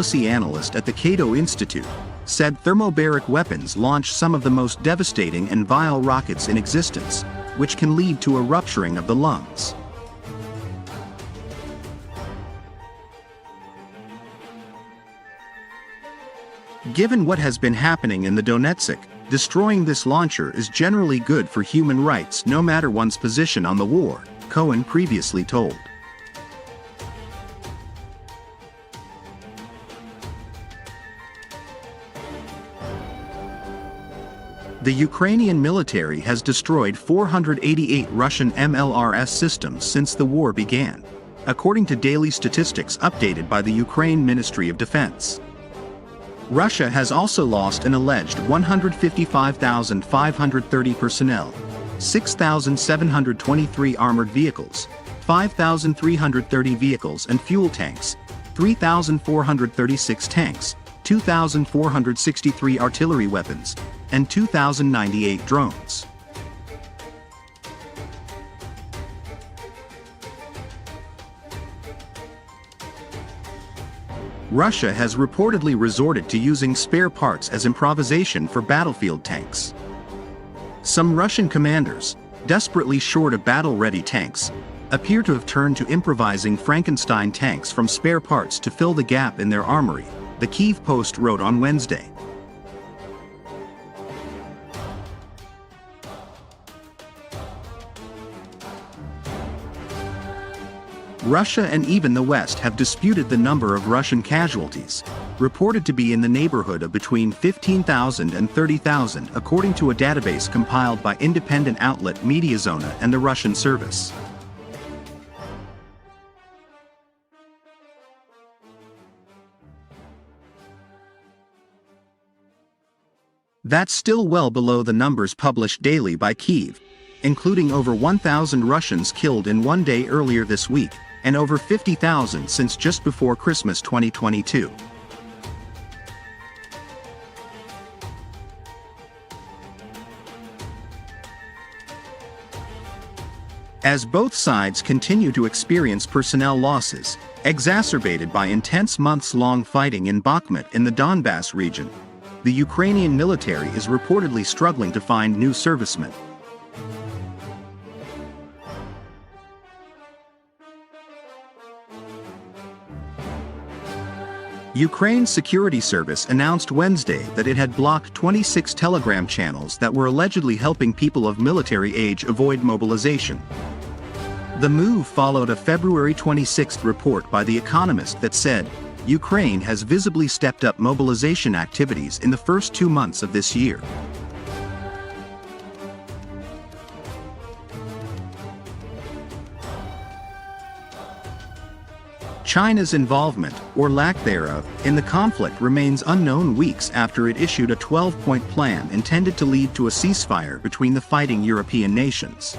policy analyst at the Cato Institute, said thermobaric weapons launch some of the most devastating and vile rockets in existence, which can lead to a rupturing of the lungs. Given what has been happening in the Donetsk, destroying this launcher is generally good for human rights no matter one's position on the war, Cohen previously told. The Ukrainian military has destroyed 488 Russian MLRS systems since the war began, according to daily statistics updated by the Ukraine Ministry of Defense. Russia has also lost an alleged 155,530 personnel, 6,723 armored vehicles, 5,330 vehicles and fuel tanks, 3,436 tanks, 2,463 artillery weapons, and 2,098 drones. Russia has reportedly resorted to using spare parts as improvisation for battlefield tanks. Some Russian commanders, desperately short of battle-ready tanks, appear to have turned to improvising Frankenstein tanks from spare parts to fill the gap in their armory, the Kyiv Post wrote on Wednesday. Russia and even the West have disputed the number of Russian casualties, reported to be in the neighborhood of between 15,000 and 30,000 according to a database compiled by independent outlet Mediazona and the Russian service. That's still well below the numbers published daily by Kyiv, including over 1,000 Russians killed in one day earlier this week, and over 50,000 since just before Christmas 2022. As both sides continue to experience personnel losses, exacerbated by intense months-long fighting in Bakhmut in the Donbass region, the Ukrainian military is reportedly struggling to find new servicemen. Ukraine's security service announced Wednesday that it had blocked 26 Telegram channels that were allegedly helping people of military age avoid mobilization. The move followed a February 26 report by The Economist that said, Ukraine has visibly stepped up mobilization activities in the first 2 months of this year. China's involvement, or lack thereof, in the conflict remains unknown weeks after it issued a 12-point plan intended to lead to a ceasefire between the fighting European nations.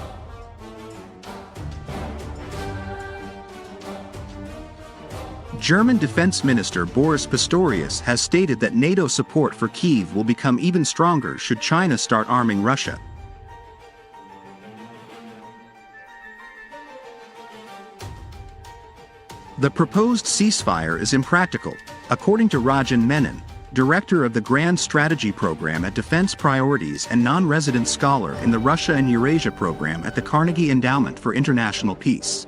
German Defense Minister Boris Pistorius has stated that NATO support for Kyiv will become even stronger should China start arming Russia. The proposed ceasefire is impractical, according to Rajan Menon, director of the Grand Strategy Program at Defense Priorities and non-resident scholar in the Russia and Eurasia program at the Carnegie Endowment for International Peace.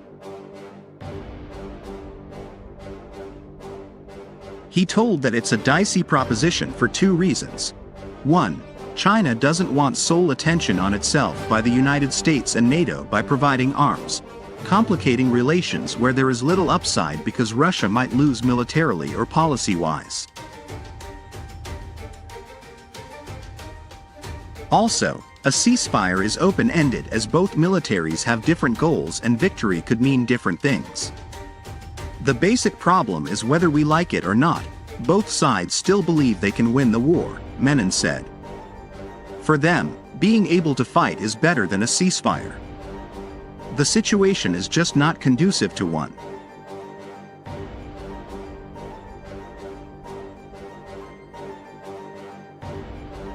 He told that it's a dicey proposition for 2 reasons. 1. China doesn't want sole attention on itself by the United States and NATO by providing arms, complicating relations where there is little upside because Russia might lose militarily or policy-wise. Also, a ceasefire is open-ended as both militaries have different goals and victory could mean different things. The basic problem is whether we like it or not, both sides still believe they can win the war, Menon said. For them, being able to fight is better than a ceasefire. The situation is just not conducive to one.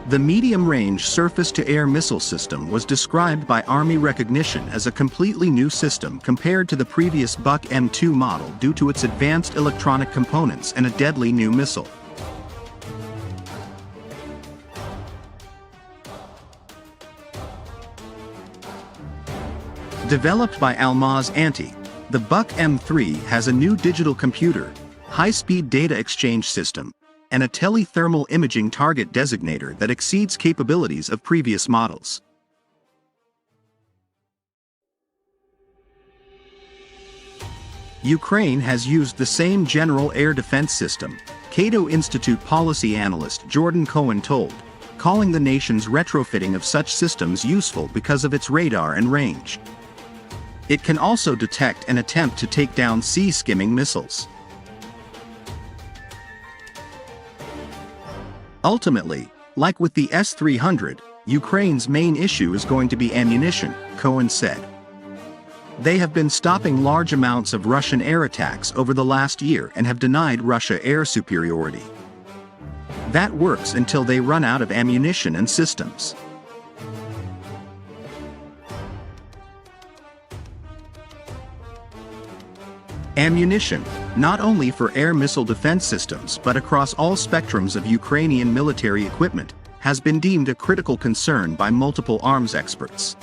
The medium-range surface-to-air missile system was described by Army recognition as a completely new system compared to the previous Blackm-2 model due to its advanced electronic components and a deadly new missile. Developed by Almaz Anti, the Blackm-3 has a new digital computer, high-speed data exchange system, and a tele-thermal imaging target designator that exceeds capabilities of previous models. Ukraine has used the same general air defense system, Cato Institute policy analyst Jordan Cohen told, calling the nation's retrofitting of such systems useful because of its radar and range. It can also detect and attempt to take down sea-skimming missiles. Ultimately, like with the S-300, Ukraine's main issue is going to be ammunition, Cohen said. They have been stopping large amounts of Russian air attacks over the last year and have denied Russia air superiority. That works until they run out of ammunition and systems. Ammunition, not only for air missile defense systems but across all spectrums of Ukrainian military equipment, has been deemed a critical concern by multiple arms experts.